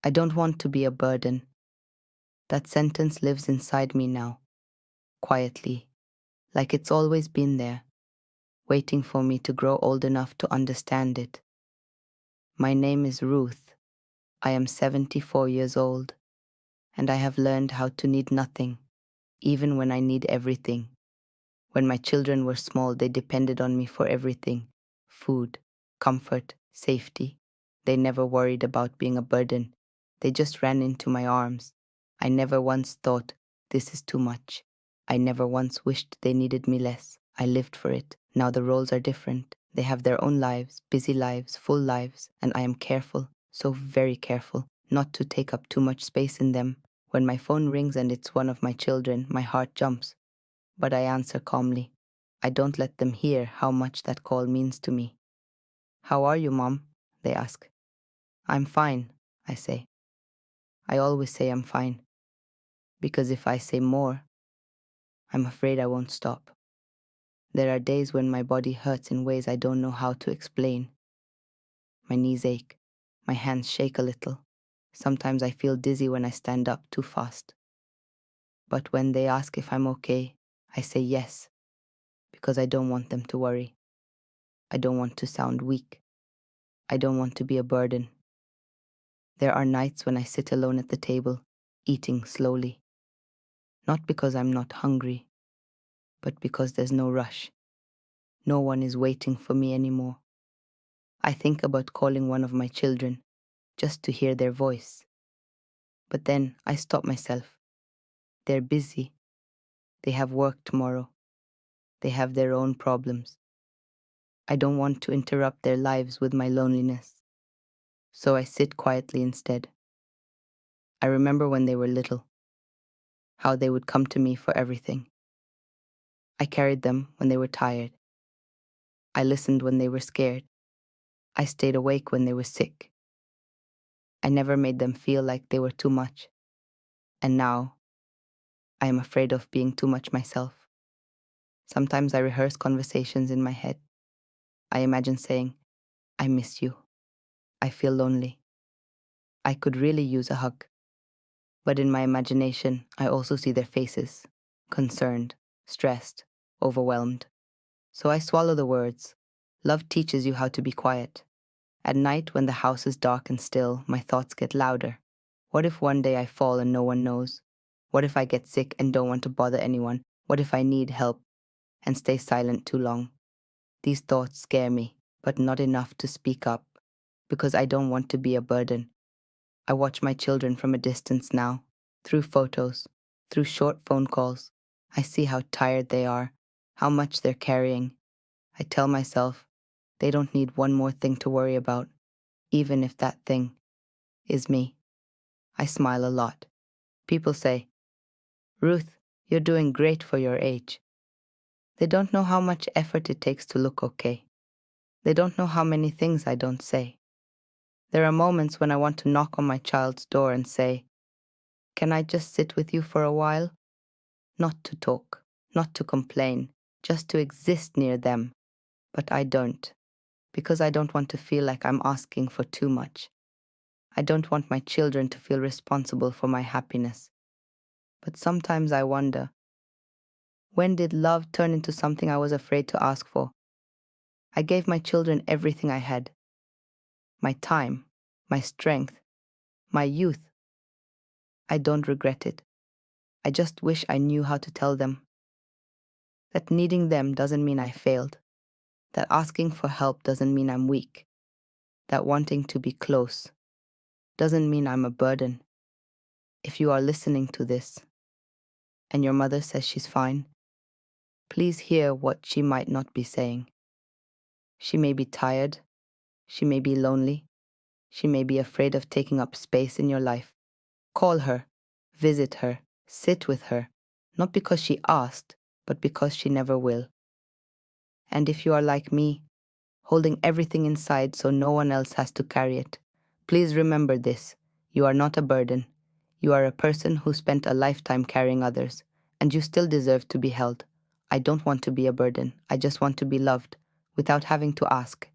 I don't want to be a burden. That sentence lives inside me now, quietly, like it's always been there, waiting for me to grow old enough to understand it. My name is Ruth. I am 74 years old, and I have learned how to need nothing, even when I need everything. When my children were small, they depended on me for everything: food, comfort, safety. They never worried about being a burden. They just ran into my arms. I never once thought, this is too much. I never once wished they needed me less. I lived for it. Now the roles are different. They have their own lives, busy lives, full lives, and I am careful, so very careful, not to take up too much space in them. When my phone rings and it's one of my children, my heart jumps. But I answer calmly. I don't let them hear how much that call means to me. "How are you, Mom?" they ask. "I'm fine," I say. I always say I'm fine, because if I say more, I'm afraid I won't stop. There are days when my body hurts in ways I don't know how to explain. My knees ache, my hands shake a little. Sometimes I feel dizzy when I stand up too fast. But when they ask if I'm okay, I say yes, because I don't want them to worry. I don't want to sound weak. I don't want to be a burden. There are nights when I sit alone at the table, eating slowly. Not because I'm not hungry, but because there's no rush. No one is waiting for me anymore. I think about calling one of my children, just to hear their voice. But then I stop myself. They're busy. They have work tomorrow. They have their own problems. I don't want to interrupt their lives with my loneliness. So I sit quietly instead. I remember when they were little, how they would come to me for everything. I carried them when they were tired. I listened when they were scared. I stayed awake when they were sick. I never made them feel like they were too much. And now, I am afraid of being too much myself. Sometimes I rehearse conversations in my head. I imagine saying, "I miss you. I feel lonely. I could really use a hug." But in my imagination, I also see their faces, concerned, stressed, overwhelmed. So I swallow the words. Love teaches you how to be quiet. At night, when the house is dark and still, my thoughts get louder. What if one day I fall and no one knows? What if I get sick and don't want to bother anyone? What if I need help and stay silent too long? These thoughts scare me, but not enough to speak up, because I don't want to be a burden. I watch my children from a distance now, through photos, through short phone calls. I see how tired they are, how much they're carrying. I tell myself, they don't need one more thing to worry about, even if that thing is me. I smile a lot. People say, "Ruth, you're doing great for your age." They don't know how much effort it takes to look okay. They don't know how many things I don't say. There are moments when I want to knock on my child's door and say, "Can I just sit with you for a while?" Not to talk, not to complain, just to exist near them. But I don't, because I don't want to feel like I'm asking for too much. I don't want my children to feel responsible for my happiness. But sometimes I wonder, when did love turn into something I was afraid to ask for? I gave my children everything I had. My time, my strength, my youth. I don't regret it. I just wish I knew how to tell them that needing them doesn't mean I failed, that asking for help doesn't mean I'm weak, that wanting to be close doesn't mean I'm a burden. If you are listening to this and your mother says she's fine, please hear what she might not be saying. She may be tired, she may be lonely, she may be afraid of taking up space in your life. Call her, visit her, sit with her, not because she asked, but because she never will. And if you are like me, holding everything inside so no one else has to carry it, please remember this: you are not a burden. You are a person who spent a lifetime carrying others, and you still deserve to be held. I don't want to be a burden. I just want to be loved, without having to ask.